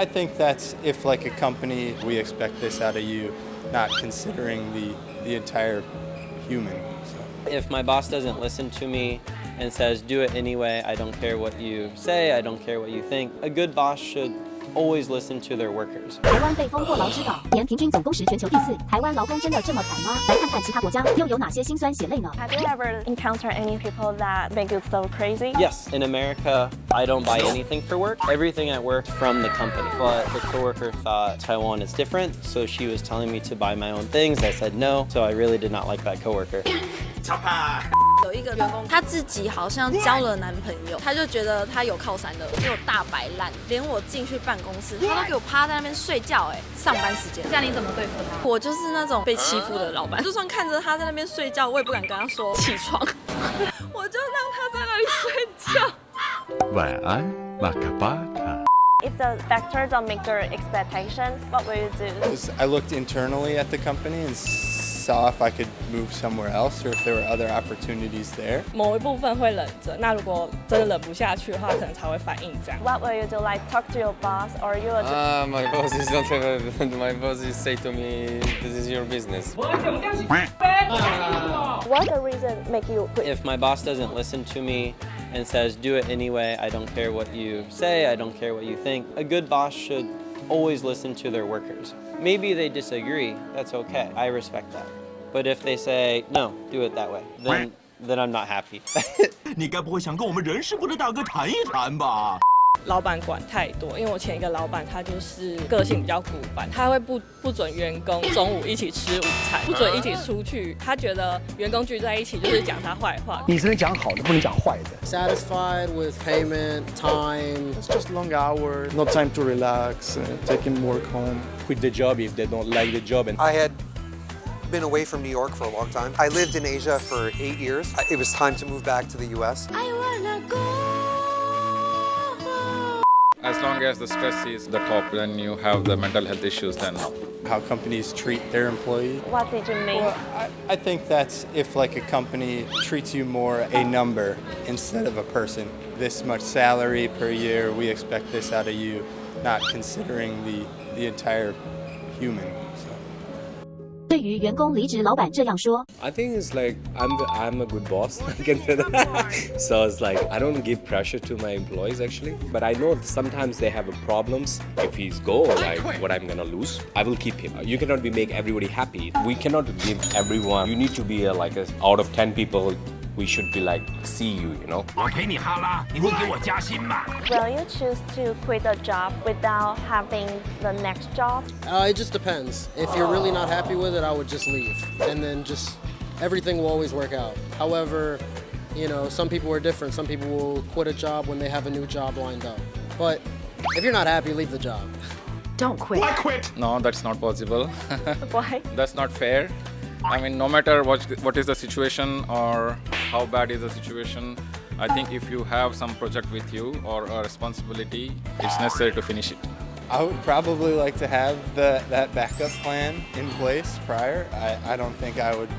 I think that's if like a company, we expect this out of you, not considering the entire human. So. If my boss doesn't listen to me and says, do it anyway, I don't care what you say, I don't care what you think, a good boss should always listen to their workers. 台湾被封过劳之岛，年平均总工时全球第4。台湾劳工真的这么惨吗？来看看其他国家又有哪些辛酸血泪呢 Have you ever encountered any people that make you so crazy? Yes, in America, I don't buy anything for work. Everything at work from the company. But the coworker thought Taiwan is different, so she was telling me to buy my own things. I said no, so I really did not like that coworker. 有一个员工，他自己好像交了男朋友，他就觉得他有靠山的，给我大摆烂，连我进去办公室，他都给我趴在那边睡觉，上班时间。这样你怎么对付他？我就是那种被欺负的老板，就算看着他在那边睡觉，我也不敢跟他说起床，我就让他在那里睡觉。晚安，马卡巴卡。If the factor don't meet your expectation, what will you do? I looked internally at the company and saw if I could move somewhere else or if there were other opportunities there. 某一部分会忍着，那如果真的忍不下去的话，可能才会反应这样。What will you do? Like talk to your boss, or you will My boss is not my boss is say to me, this is your business. What the reason make you quit? If my boss doesn't listen to me and says, do it anyway, I don't care what you say, I don't care what you think, a good boss should always listen to their workers. Maybe they disagree, that's okay, I respect that. But if they say, no, do it that way, then I'm not happy. 你该不会想跟我们人事部的大哥谈一谈吧？老板管太多，因为我前一个老板他就是个性比较古板，他会不准员工中午一起吃午餐，不准一起出去，他觉得员工聚在一起就是讲他坏话。你只能讲好的，不能讲坏的。Satisfied with payment, time. It's just long hours, no time to relax, taking work home. Quit the job if they don't like the job. I had been away from New York for a long time. I lived in Asia for 8 years. It was time to move back to the US. As long as the stress is the top, then you have the mental health issues, then How companies treat their employees. What did you mean? Well, I think that's if like a company treats you more a number instead of a person. This much salary per year, we expect this out of you, not considering the entire human. 对于员工离职，老板这样说 I think it's like I'm a good boss. I can say that. So it's like I don't give pressure to my employees actually, but I know sometimes they have problems. If he's go, like what I'm gonna lose, I will keep him. You cannot make everybody happy. We cannot give everyone. You need to be out of 10 people. We should be like, see you, you know. 我陪你哈拉，你会给我加薪吗？ Will you choose to quit a job without having the next job? It just depends. If you're really not happy with it, I would just leave. And then just everything will always work out. However, you know, some people are different. Some people will quit a job when they have a new job lined up. But if you're not happy, leave the job. Don't quit. I quit. no, that's not possible. Why? That's not fair. I mean, no matter what is the situation or how bad is the situation, I think if you have some project with you or a responsibility, it's necessary to finish it. I would probably like to have that backup plan in place prior. I don't think I would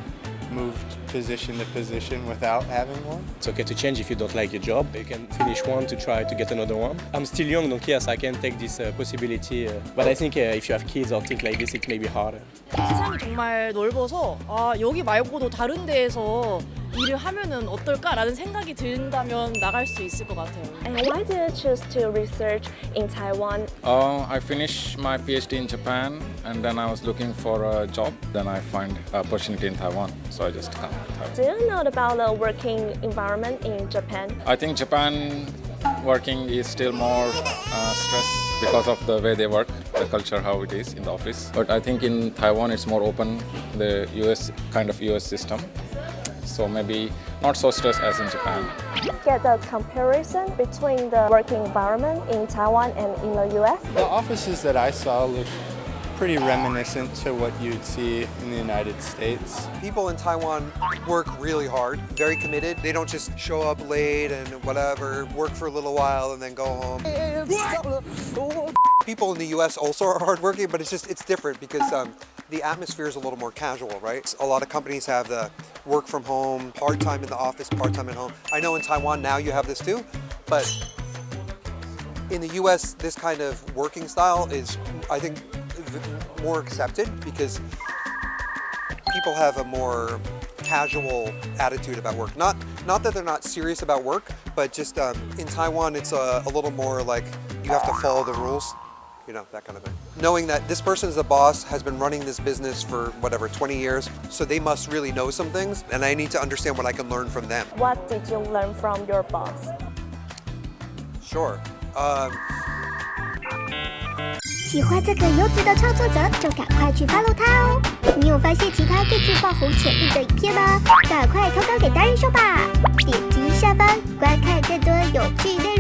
move position to position without having one. It's okay to change if you don't like your job. You can finish one to try to get another one. I'm still young, donc yes, I can take this possibility. But I think if you have kids or think like this, it may be harder. 세상이 정말 넓어서 여기 말고도 다른 데에서 일을 하면은 어떨까라는 생각이 든다면 나갈 수 있을 것 같아요. And why did you choose to research in Taiwan? I finished my PhD in Japan, and then I was looking for a job. Then I find opportunity in Taiwan, so I just come to Taiwan. Do you know about the working environment in Japan? I think Japan working is still more stress because of the way they work, the culture, how it is in the office. But I think in Taiwan it's more open, the US system. So maybe not so stressed as in Japan. Get the comparison between the working environment in Taiwan and in the US? The offices that I saw looked pretty reminiscent to what you'd see in the United States. People in Taiwan work really hard, very committed. They don't just show up late and whatever, work for a little while and then go home. People in the US also are hardworking, but it's different because the atmosphere is a little more casual, right? A lot of companies have the work from home, part-time in the office, part-time at home. I know in Taiwan now you have this too, but In the U.S., this kind of working style is, I think, more accepted because people have a more casual attitude about work. Not that they're not serious about work, but just in Taiwan, it's a little more like you have to follow the rules, you know, that kind of thing. Knowing that this person is the boss, has been running this business for whatever, 20 years, so they must really know some things, and I need to understand what I can learn from them. What did you learn from your boss? Sure. 喜欢这个优质的创作者，就赶快去 follow 他哦！你有发现其他更具爆红潜力的影片吗？赶快投稿给达人秀吧！点击下方观看更多有趣内容。